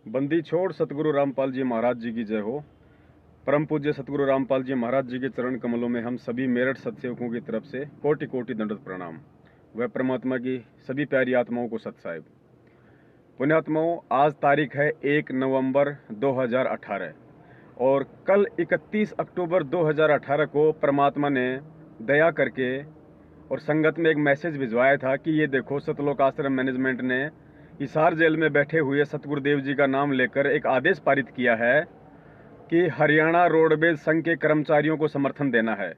बंदी छोड़ सतगुरु रामपाल जी महाराज जी की जय हो। परम पूज्य सतगुरु रामपाल जी महाराज जी के चरण कमलों में हम सभी मेरठ सत्सेवकों की तरफ से कोटि कोटि दंडवत प्रणाम। वह परमात्मा की सभी प्यारी आत्माओं को सत साहिब। पुण्यात्माओं, आज तारीख है 1 नवंबर 2018 और कल 31 अक्टूबर 2018 को परमात्मा ने दया करके और संगत में एक मैसेज भिजवाया था कि ये देखो, सतलोक आश्रम मैनेजमेंट ने हिसार जेल में बैठे हुए सतगुरुदेव जी का नाम लेकर एक आदेश पारित किया है कि हरियाणा रोडवेज संघ के कर्मचारियों को समर्थन देना है।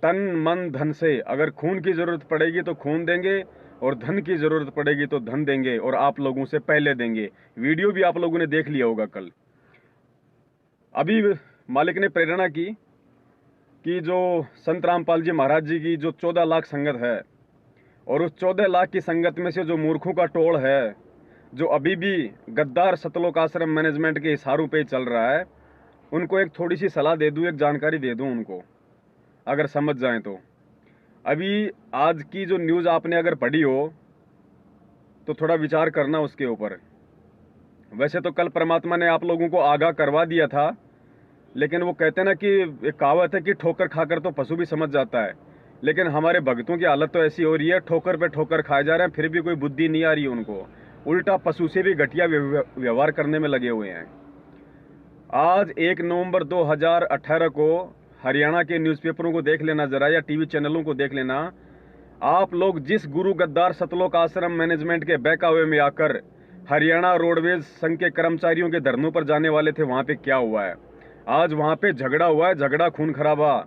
तन मन धन से, अगर खून की जरूरत पड़ेगी तो खून देंगे और धन की जरूरत पड़ेगी तो धन देंगे, और आप लोगों से पहले देंगे। वीडियो भी आप लोगों ने देख लिया होगा कल। अभी मालिक ने प्रेरणा की कि जो संत रामपाल जी महाराज जी की जो 14 लाख संगत है, और उस 14 लाख की संगत में से जो मूर्खों का टोल है, जो अभी भी गद्दार सतलोक आश्रम मैनेजमेंट के इशारों पे चल रहा है, उनको एक थोड़ी सी सलाह दे दूं, एक जानकारी दे दूं उनको, अगर समझ जाएं तो। अभी आज की जो न्यूज़ आपने अगर पढ़ी हो तो थोड़ा विचार करना उसके ऊपर। वैसे तो कल परमात्मा ने आप लोगों को आगाह करवा दिया था, लेकिन वो कहते हैं ना कि एक कहावत है कि ठोकर खाकर तो पशु भी समझ जाता है। लेकिन हमारे भक्तों की हालत तो ऐसी हो रही है, ठोकर पे ठोकर खाए जा रहे हैं, फिर भी कोई बुद्धि नहीं आ रही है उनको। उल्टा पशु से भी घटिया व्यवहार करने में लगे हुए हैं। आज 1 नवंबर 2018 को हरियाणा के न्यूज़पेपरों को देख लेना जरा, या टीवी चैनलों को देख लेना। आप लोग जिस गुरु गद्दार सतलोक आश्रम मैनेजमेंट के बहकावे में आकर हरियाणा रोडवेज संघ के कर्मचारियों के धरनों पर जाने वाले थे, वहां पे क्या हुआ है। आज वहां पे झगड़ा हुआ है, झगड़ा खून खराबा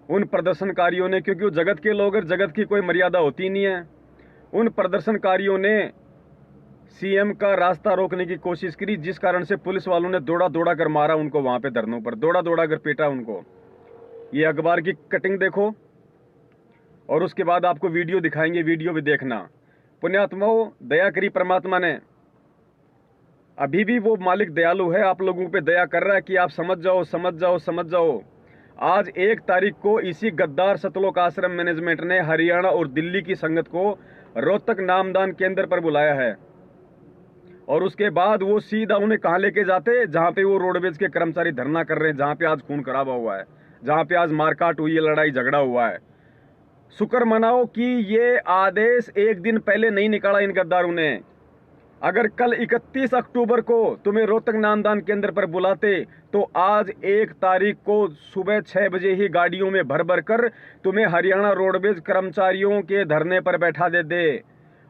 उन प्रदर्शनकारियों ने, क्योंकि वो जगत के लोग हैं, जगत की कोई मर्यादा होती नहीं है। उन प्रदर्शनकारियों ने सीएम का रास्ता रोकने की कोशिश करी, जिस कारण से पुलिस वालों ने दौड़ा दौड़ा कर मारा उनको, वहां पे धरनों पर दौड़ा दौड़ा कर पीटा उनको। ये अखबार की कटिंग देखो और उसके बाद आपको वीडियो दिखाएंगे, वीडियो भी देखना। पुण्यात्माओं, दया करी परमात्मा ने। अभी भी वो मालिक दयालु है, आप लोगों पे दया कर रहा है कि आप समझ जाओ समझ जाओ समझ जाओ। आज 1 तारीख को इसी गद्दार सतलोक आश्रम मैनेजमेंट ने हरियाणा और दिल्ली की संगत को रोहतक नामदान केंद्र पर बुलाया है, और उसके बाद वो सीधा उन्हें कहां लेके जाते, जहां पे वो रोडवेज के कर्मचारी धरना कर रहे हैं, जहां पे आज खून खराबा हुआ है, जहां पे आज मारकाट हुई है, लड़ाई झगड़ा हुआ है। शुक्र मनाओ कि ये आदेश एक दिन पहले नहीं निकाला इन गद्दारों ने। अगर कल 31 अक्टूबर को तुम्हें रोहतक नामदान केंद्र पर बुलाते तो आज 1 तारीख को सुबह 6 बजे ही गाड़ियों में भर भर कर तुम्हें हरियाणा रोडवेज कर्मचारियों के धरने पर बैठा देते।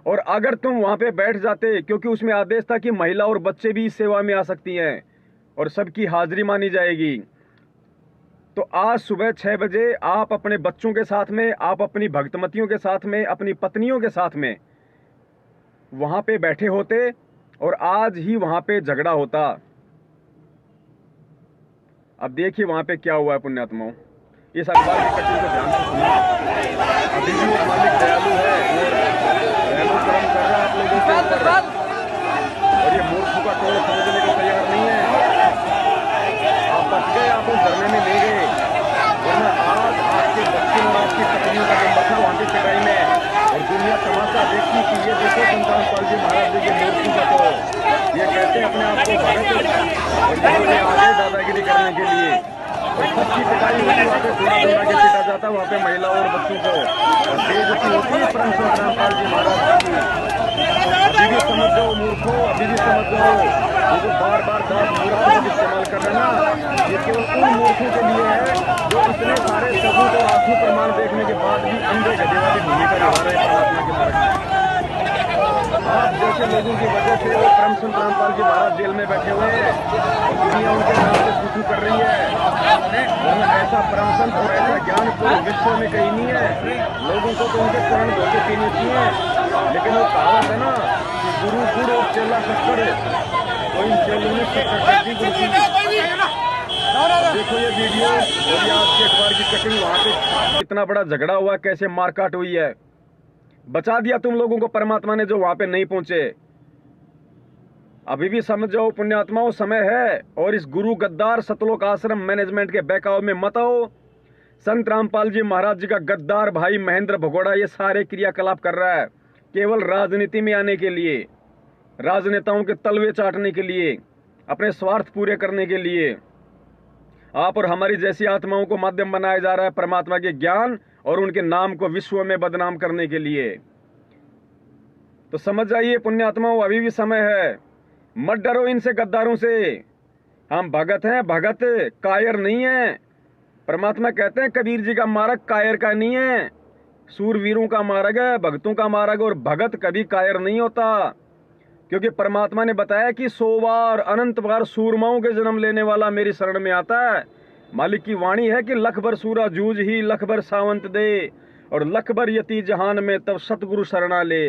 और अगर तुम वहां पे बैठ जाते, क्योंकि उसमें आदेश था कि महिला और बच्चे भी इस सेवा में आ सकती हैं और सबकी हाजिरी मानी जाएगी, तो आज सुबह 6 बजे आप अपने बच्चों के साथ में, आप अपनी भक्तमतियों के साथ में, अपनी पत्नियों के साथ में वहां पे बैठे होते और आज ही वहां पे झगड़ा होता। अब देखिए वहां पे क्या हुआ है पुण्यात्माओं। इस अखबार की कटिंग को ध्यान से सुनिए। अभी भी वो मालिक दयालु है, दयालु कर्म कर रहा है आप लोगों के ऊपर, और ये मूर्खों का टोल समझने को तैयार नहीं है। आप बच गए, आप उस धरने में ले गए, वरना आज आपके बच्चों और आपकी पत्नियों का नंबर था वहां की पिटाई में, और दुनिया तमाशा देखती कि ये देखो संत रामपाल जी महाराज जी के मूर्ति का तो ये कहते हैं अपने आप को भारत, और ये आगे दादागिरी करने के लिए, और सबकी पिटाई होती, वहाँ पे थोड़ा दौड़ा के पिटा जाता, वहाँ पे महिला और बच्चों को, और बेइज्जती होती है परम संत रामपाल जी महाराज जी की। अभी भी समझ जाओ मूर्खों, अभी भी समझ जाओ। ये जो बार बार मूर्ख शब्द इस्तेमाल कर रहे हैं ना, ये केवल उन मूर्खों के लिए है जो इतने सारे सबूत और आंखों प्रमाण देखने के बाद भी अंधे गधे वाली भूमिका निभा रहे हैं परमात्मा के मार्ग में। आप जैसे लोगों की वजह से वो परम संत रामपाल जी महाराज जेल में बैठे हुए हैं, दुनिया उनके नाम से फूफू कर रही है, वरना ऐसा परम संत और ऐसा ज्ञान पूरे विश्व में कहीं नहीं है। लोगों को तो उनके चरण धोके पीने चाहिए, लेकिन वो कहावत है ना कि गुरु गुड़ और चेला शक्कर, तो इन चेलों ने शक्कर कर दी गुरु की। देखो ये वीडियो और ये आपके अखबार की कटिंग, वहां पे कितना बड़ा झगड़ा हुआ, कैसे मारकाट हुई है। बचा दिया तुम लोगों को परमात्मा ने जो वहां पे नहीं पहुंचे। अभी भी समझ जाओ पुण्यात्माओं, समय है, और इस गुरु गद्दार सतलोक आश्रम मैनेजमेंट के बहकावे में मत आओ। संत रामपाल जी महाराज जी का गद्दार भाई महेंद्र भगोड़ा ये सारे क्रियाकलाप कर रहा है केवल राजनीति में आने के लिए। राजनेताओं के तलवे चाटने के लिए, अपने स्वार्थ पूरे करने के लिए आप और हमारी जैसी आत्माओं को माध्यम बनाया जा रहा है परमात्मा के ज्ञान और उनके नाम को विश्व में बदनाम करने के लिए। तो समझ जाइए पुण्यात्माओं, अभी भी समय है, मत डरो इनसे गद्दारों से। हम भगत हैं, भगत कायर नहीं है। परमात्मा कहते हैं कबीर जी का मार्ग कायर का नहीं है, सूरवीरों का मार्ग है, भक्तों का मार्ग। और भगत कभी कायर नहीं होता, क्योंकि परमात्मा ने बताया कि 100 बार अनंत बार सूरमाओं के जन्म लेने वाला मेरी शरण में आता है। मालिक की वाणी है कि लख भर सूरा जूझ ही लख भर सावंत दे, और लख भर यति जहान में तब सतगुरु शरणा ले।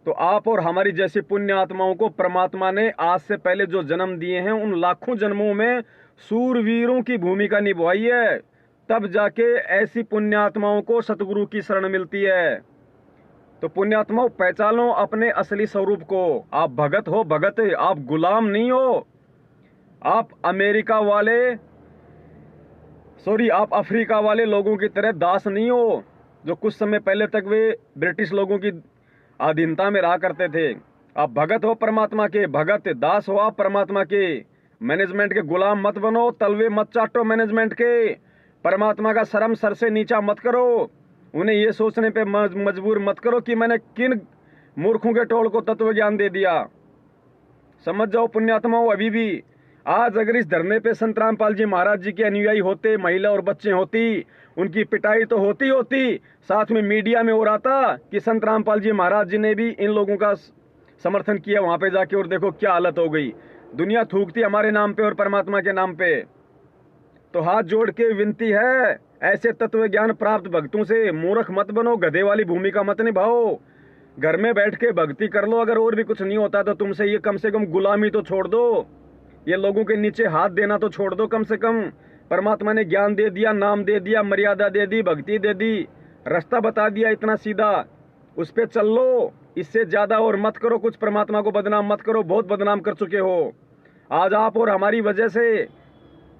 तो आप और हमारी जैसी पुण्य आत्माओं को परमात्मा ने आज से पहले जो जन्म दिए हैं उन लाखों जन्मों में सूरवीरों की भूमिका निभाई है, तब जाके ऐसी पुण्य आत्माओं को सतगुरु की शरण मिलती है। तो पुण्यात्माओं, पहचानो अपने असली स्वरूप को। आप भगत हो, भगत, आप गुलाम नहीं हो। आप अमेरिका वाले, आप अफ्रीका वाले लोगों की तरह दास नहीं हो, जो कुछ समय पहले तक वे ब्रिटिश लोगों की अधीनता में रहा करते थे। आप भगत हो परमात्मा के, भगत दास हो आप परमात्मा के। मैनेजमेंट के गुलाम मत बनो, तलवे मत चाटो मैनेजमेंट के। परमात्मा का शर्म सर से नीचा मत करो, उन्हें ये सोचने पे मजबूर मत करो कि मैंने किन मूर्खों के टोल को तत्व ज्ञान दे दिया। समझ जाओ पुण्यात्माओं, अभी भी आज अगर इस धरने पे संत रामपाल जी महाराज जी के अनुयायी होते, महिला और बच्चे होती, उनकी पिटाई तो होती होती, साथ में मीडिया में हो रहा था कि संत रामपाल जी महाराज जी ने भी इन लोगों का समर्थन किया वहां पे जाके, और देखो क्या हालत हो गई। दुनिया थूकती हमारे नाम पे और परमात्मा के नाम पे। तो हाथ जोड़ के विनती है, ऐसे तत्व ज्ञान प्राप्त भक्तों से मूर्ख मत बनो, गधे वाली भूमिका मत निभाओ। घर में बैठ के भक्ति कर लो, अगर और भी कुछ नहीं होता तो तुमसे ये कम से कम गुलामी तो छोड़ दो, ये लोगों के नीचे हाथ देना तो छोड़ दो कम से कम। परमात्मा ने ज्ञान दे दिया, नाम दे दिया, मर्यादा दे दी, भक्ति दे दी, रास्ता बता दिया इतना सीधा, उस पे चल लो। इससे ज्यादा और मत करो कुछ, परमात्मा को बदनाम मत करो, बहुत बदनाम कर चुके हो। आज आप और हमारी वजह से,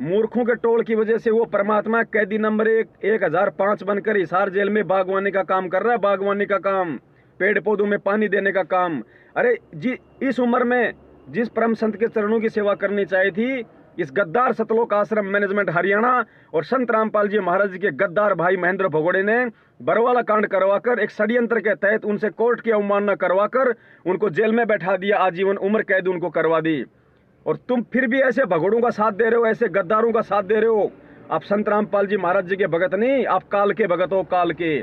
मूर्खों के टोल की वजह से, वो परमात्मा कैदी नंबर 1005 बनकर हिसार जेल में बागवानी का काम कर रहा है, बागवानी का काम, पेड़ पौधों में पानी देने का काम। अरे जी, इस उम्र में जिस परम संत के चरणों की सेवा करनी चाहिए थी, इस गद्दार सतलोक आश्रम मैनेजमेंट हरियाणा और संत रामपाल जी महाराज जी के गद्दार भाई महेंद्र भगोड़े ने बरवाला कांड करवाकर, एक षड्यंत्र के तहत उनसे कोर्ट की अवमानना करवाकर उनको जेल में बैठा दिया, आजीवन उम्र कैद उनको करवा दी। और तुम फिर भी ऐसे भगोड़ों का साथ दे रहे हो, ऐसे गद्दारों का साथ दे रहे हो। आप संत रामपाल जी महाराज जी के भगत नहीं, आप काल के भगत हो, काल के।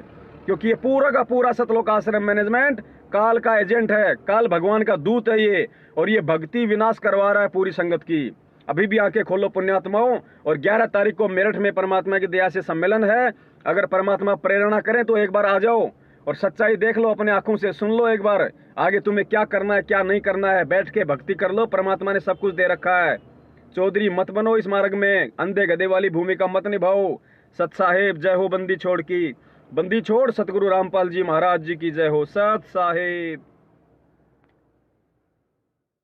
क्योंकि ये पूरा का पूरा सतलोक आश्रम मैनेजमेंट काल का एजेंट है, काल भगवान का दूत है ये, और ये भक्ति विनाश करवा रहा है पूरी संगत की। अभी भी आंखें खोलो पुण्यात्माओं, और 11 तारीख को मेरठ में परमात्मा की दया से सम्मेलन है। अगर परमात्मा प्रेरणा करें तो एक बार आ जाओ और सच्चाई देख लो, अपने आंखों से सुन लो एक बार, आगे तुम्हें क्या करना है क्या नहीं करना है, बैठ के भक्ति कर लो। परमात्मा ने सब कुछ दे रखा है। चौधरी मत बनो इस मार्ग में, अंधे गधे वाली भूमिका मत निभाओ। सत साहेब जय हो, बंदी छोड़ की, बंदी छोड़ सतगुरु रामपाल जी महाराज जी की जय हो। सत साहेब।